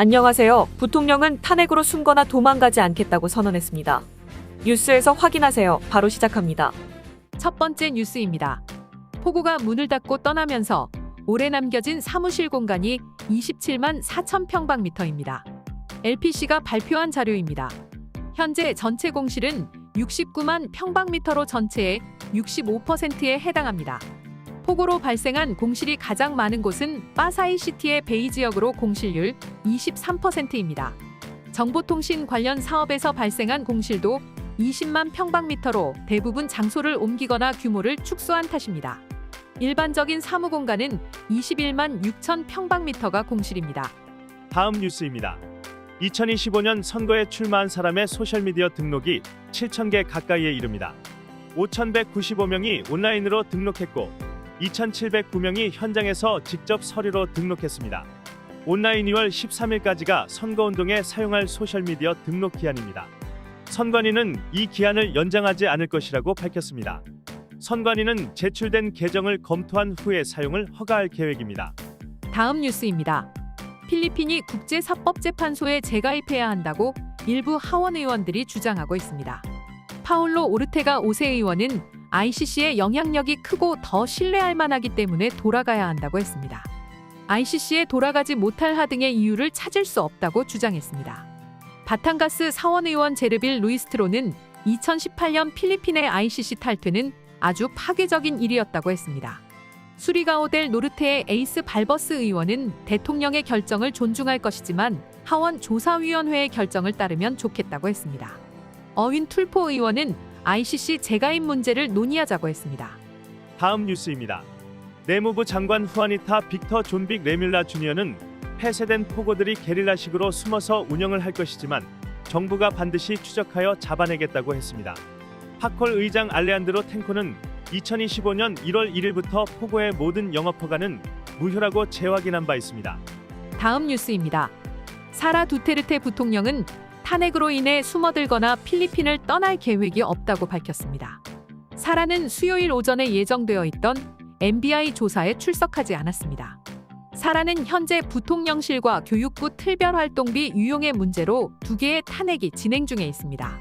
안녕하세요. 부통령은 탄핵으로 숨거나 도망가지 않겠다고 선언했습니다. 뉴스에서 확인하세요. 바로 시작합니다. 첫 번째 뉴스입니다. 폭우가 문을 닫고 떠나면서 올해 남겨진 사무실 공간이 27만 4천 평방미터입니다. LPC가 발표한 자료입니다. 현재 전체 공실은 69만 평방미터로 전체의 65%에 해당합니다. 폭우로 발생한 공실이 가장 많은 곳은 파사이시티의 베이 지역으로 공실률 23%입니다. 정보통신 관련 사업에서 발생한 공실도 20만 평방미터로 대부분 장소를 옮기거나 규모를 축소한 탓입니다. 일반적인 사무공간은 21만 6천 평방미터가 공실입니다. 다음 뉴스입니다. 2025년 선거에 출마한 사람의 소셜미디어 등록이 7,000개 가까이에 이릅니다. 5,195명이 온라인으로 등록했고 2,709명이 현장에서 직접 서류로 등록했습니다. 온라인 2월 13일까지가 선거운동에 사용할 소셜미디어 등록 기한입니다. 선관위는 이 기한을 연장하지 않을 것이라고 밝혔습니다. 선관위는 제출된 계정을 검토한 후에 사용을 허가할 계획입니다. 다음 뉴스입니다. 필리핀이 국제사법재판소에 재가입해야 한다고 일부 하원 의원들이 주장하고 있습니다. 파울로 오르테가 5세 의원은 ICC의 영향력이 크고 더 신뢰할 만하기 때문에 돌아가야 한다고 했습니다. ICC에 돌아가지 못할 하등의 이유를 찾을 수 없다고 주장했습니다. 바탕가스 사원의원 제르빌 루이스트로는 2018년 필리핀의 ICC 탈퇴는 아주 파괴적인 일이었다고 했습니다. 수리가오델 노르테의 에이스 발버스 의원은 대통령의 결정을 존중할 것이지만 하원 조사위원회의 결정을 따르면 좋겠다고 했습니다. 어윈 툴포 의원은 ICC 재가입 문제를 논의하자고 했습니다. 다음 뉴스입니다. 내무부 장관 후아니타 빅터 존빅 레뮬라 주니어는 폐쇄된 포고들이 게릴라식으로 숨어서 운영을 할 것이지만 정부가 반드시 추적하여 잡아내겠다고 했습니다. 파콜 의장 알레한드로 탱코는 2025년 1월 1일부터 포고의 모든 영업 허가는 무효라고 재확인한 바 있습니다. 다음 뉴스입니다. 사라 두테르테 부통령은 탄핵으로 인해 숨어들거나 필리핀을 떠날 계획이 없다고 밝혔습니다. 사라는 수요일 오전에 예정되어 있던 MBI 조사에 출석하지 않았습니다. 사라는 현재 부통령실과 교육부 특별활동비 유용의 문제로 2개의 탄핵이 진행 중에 있습니다.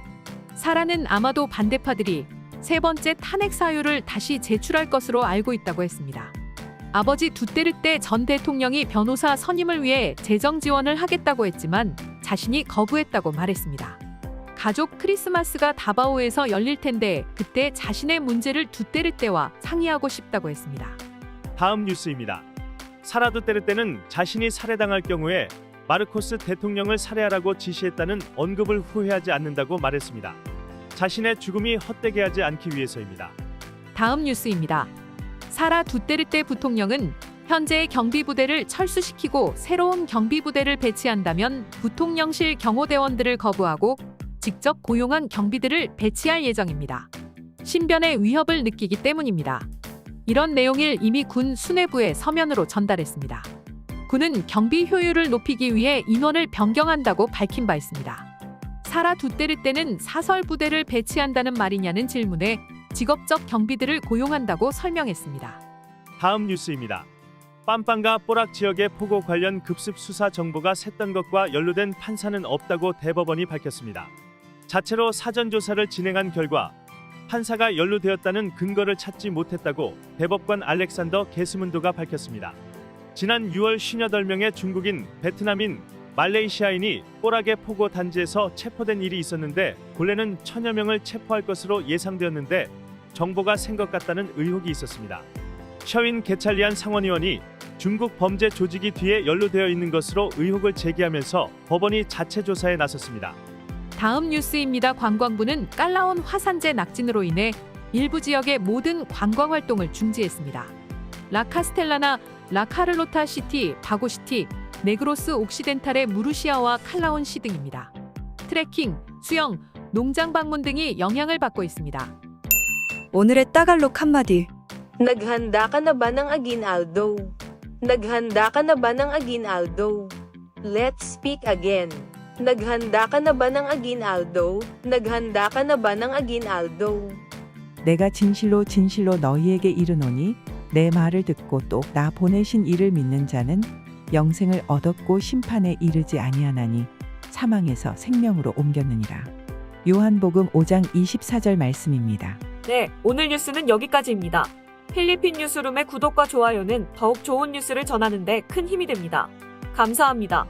사라는 아마도 반대파들이 세 번째 탄핵 사유를 다시 제출할 것으로 알고 있다고 했습니다. 아버지 두테르테 전 대통령이 변호사 선임을 위해 재정 지원을 하겠다고 했지만 자신이 거부했다고 말했습니다. 가족 크리스마스가 다바오에서 열릴 텐데 그때 자신의 문제를 두테르테와 상의하고 싶다고 했습니다. 다음 뉴스입니다. 사라 두테르테는 자신이 살해당할 경우에 마르코스 대통령을 살해하라고 지시했다는 언급을 후회하지 않는다고 말했습니다. 자신의 죽음이 헛되게 하지 않기 위해서입니다. 다음 뉴스입니다. 사라 두테르테 부통령은 현재의 경비부대를 철수시키고 새로운 경비부대를 배치한다면 부통령실 경호대원들을 거부하고 직접 고용한 경비들을 배치할 예정입니다. 신변의 위협을 느끼기 때문입니다. 이런 내용을 이미 군 수뇌부에 서면으로 전달했습니다. 군은 경비 효율을 높이기 위해 인원을 변경한다고 밝힌 바 있습니다. 사라 두테르테는 사설 부대를 배치한다는 말이냐는 질문에 직업적 경비들을 고용한다고 설명했습니다. 다음 뉴스입니다. 빰빵과 뽀락 지역의 포고 관련 급습 수사 정보가 샜던 것과 연루된 판사는 없다고 대법원이 밝혔습니다. 자체로 사전 조사를 진행한 결과 판사가 연루되었다는 근거를 찾지 못했다고 대법관 알렉산더 게스문도가 밝혔습니다. 지난 6월 58명의 중국인, 베트남인, 말레이시아인이 뽀락의 포고 단지에서 체포된 일이 있었는데 본래는 1,000여 명을 체포할 것으로 예상되었는데 정보가 샌 것 같다는 의혹이 있었습니다. 셔윈 게찰리안 상원의원이 중국 범죄 조직이 뒤에 연루되어 있는 것으로 의혹을 제기하면서 법원이 자체 조사에 나섰습니다. 다음 뉴스입니다. 관광부는 깔라온 화산재 낙진으로 인해 일부 지역의 모든 관광 활동을 중지했습니다. 라카스텔라나 라카를로타 시티, 바고시티, 네그로스 옥시덴탈의 무르시아와 칼라온시 등입니다. 트레킹, 수영, 농장 방문 등이 영향을 받고 있습니다. 오늘의 따갈록 한마디. Naghanda ka na ba ng aguinaldo? Naghanda ka na ba ng aguinaldo? Let's speak again. Naghanda ka na ba ng aguinaldo? Naghanda ka na ba ng aguinaldo? 내가 진실로 진실로 너희에게 이르노니 내 말을 듣고 또 나 보내신 이를 믿는 자는 영생을 얻었고 심판에 이르지 아니하나니 사망에서 생명으로 옮겼느니라. 요한복음 5장 24절 말씀입니다. 네, 오늘 뉴스는 여기까지입니다. 필리핀 뉴스룸의 구독과 좋아요는 더욱 좋은 뉴스를 전하는 데 큰 힘이 됩니다. 감사합니다.